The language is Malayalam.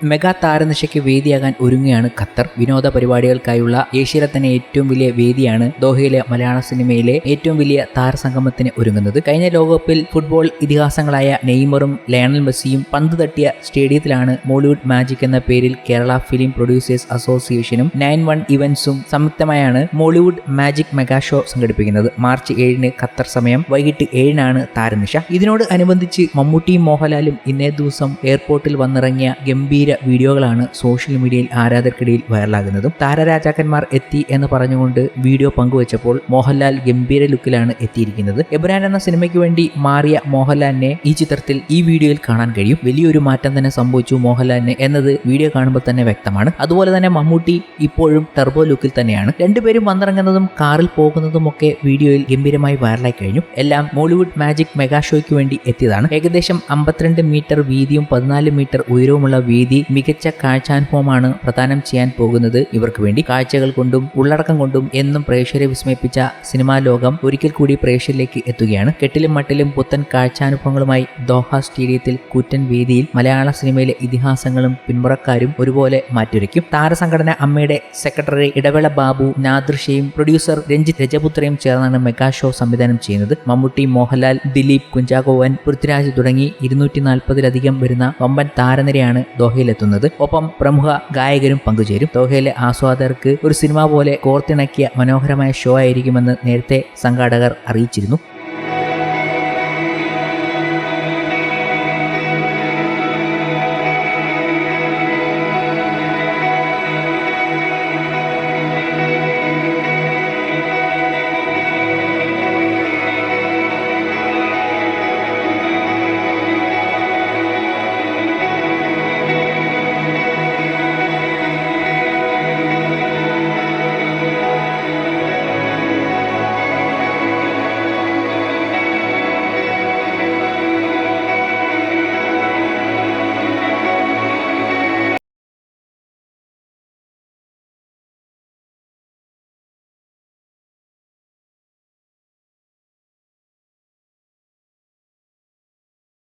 മെഗാ താരനിശയ്ക്ക് വേദിയാകാൻ ഒരുങ്ങുകയാണ് ഖത്തർ. വിനോദ പരിപാടികൾക്കായുള്ള ഏഷ്യയിലെ തന്നെ ഏറ്റവും വലിയ വേദിയാണ് ദോഹയിലെ മലയാള സിനിമയിലെ ഏറ്റവും വലിയ താരസംഗമത്തിന് ഒരുങ്ങുന്നത്. കഴിഞ്ഞ ലോകകപ്പിൽ ഫുട്ബോൾ ഇതിഹാസങ്ങളായ നെയ്മറും ലയണൽ മെസ്സിയും പന്ത് തട്ടിയ സ്റ്റേഡിയത്തിലാണ് മോളിവുഡ് മാജിക് എന്ന പേരിൽ കേരള ഫിലിം പ്രൊഡ്യൂസേഴ്സ് അസോസിയേഷനും 91 ഇവന്റ്സും സംയുക്തമായാണ് മോളിവുഡ് മാജിക് മെഗാ ഷോ സംഘടിപ്പിക്കുന്നത്. മാർച്ച് 7 ഖത്തർ സമയം വൈകിട്ട് 7 താരനിശ. ഇതിനോട് അനുബന്ധിച്ച് മമ്മൂട്ടിയും മോഹൻലാലും ഇന്നേ ദിവസം എയർപോർട്ടിൽ വന്നിറങ്ങിയ ഗംഭീര വീഡിയോകളാണ് സോഷ്യൽ മീഡിയയിൽ ആരാധകർക്കിടയിൽ വൈറലാകുന്നതും. താരരാജാക്കന്മാർ എത്തി എന്ന് പറഞ്ഞുകൊണ്ട് വീഡിയോ പങ്കുവച്ചപ്പോൾ മോഹൻലാൽ ഗംഭീര ലുക്കിലാണ് എത്തിയിരിക്കുന്നത്. എബ്രാൻ എന്ന സിനിമയ്ക്ക് വേണ്ടി മാറിയ മോഹൻലാലിനെ ഈ ചിത്രത്തിൽ ഈ വീഡിയോയിൽ കാണാൻ കഴിയും. വലിയൊരു മാറ്റം തന്നെ സംഭവിച്ചു മോഹൻലാലിന് എന്നത് വീഡിയോ കാണുമ്പോൾ തന്നെ വ്യക്തമാണ്. അതുപോലെ തന്നെ മമ്മൂട്ടി ഇപ്പോഴും ടർബോ ലുക്കിൽ തന്നെയാണ്. രണ്ടുപേരും വന്നിറങ്ങുന്നതും കാറിൽ പോകുന്നതും ഒക്കെ വീഡിയോയിൽ ഗംഭീരമായി വൈറലായി കഴിഞ്ഞു. എല്ലാം മോളിവുഡ് മാജിക് മെഗാ ഷോയ്ക്ക് വേണ്ടി എത്തിയതാണ്. ഏകദേശം 52 മീറ്റർ വീതിയും 14 മീറ്റർ ഉയരവുമുള്ള വേദി മികച്ച കാഴ്ചാനുഭവമാണ് പ്രദാനം ചെയ്യാൻ പോകുന്നത് ഇവർക്ക് വേണ്ടി. കാഴ്ചകൾ കൊണ്ടും ഉള്ളടക്കം കൊണ്ടും എന്നും പ്രേക്ഷകരെ വിസ്മയിപ്പിച്ച സിനിമാ ലോകം ഒരിക്കൽ കൂടി പ്രേക്ഷകരിലേക്ക് എത്തുകയാണ്. കെട്ടിലും മട്ടിലും പുത്തൻ കാഴ്ചാനുഭവങ്ങളുമായി ദോഹ സ്റ്റേഡിയത്തിൽ കൂറ്റൻ വേദിയിൽ മലയാള സിനിമയിലെ ഇതിഹാസങ്ങളും പിന്മുറക്കാരും ഒരുപോലെ മാറ്റുരയ്ക്കും. താരസംഘടന അമ്മയുടെ സെക്രട്ടറി ഇടവേള ബാബു, നാദൃഷയും പ്രൊഡ്യൂസർ രഞ്ജിത്ത് രജപുത്രയും ചേർന്നാണ് മെഗാ ഷോ സംവിധാനം ചെയ്യുന്നത്. മമ്മൂട്ടി, മോഹൻലാൽ, ദിലീപ്, കുഞ്ചാക്കോവൻ, പൃഥ്വിരാജ് തുടങ്ങി 240-ലധികം വരുന്ന വമ്പൻ താരനിരയാണ് ദോഹയിലെത്തുന്നത്. ഒപ്പം പ്രമുഖ ഗായകരും പങ്കുചേരും. ദോഹയിലെ ആസ്വാദകർക്ക് ഒരു സിനിമ പോലെ കോർത്തിണക്കിയ മനോഹരമായ ഷോ ആയിരിക്കുമെന്ന് നേരത്തെ സംഘാടകർ അറിയിച്ചിരുന്നു.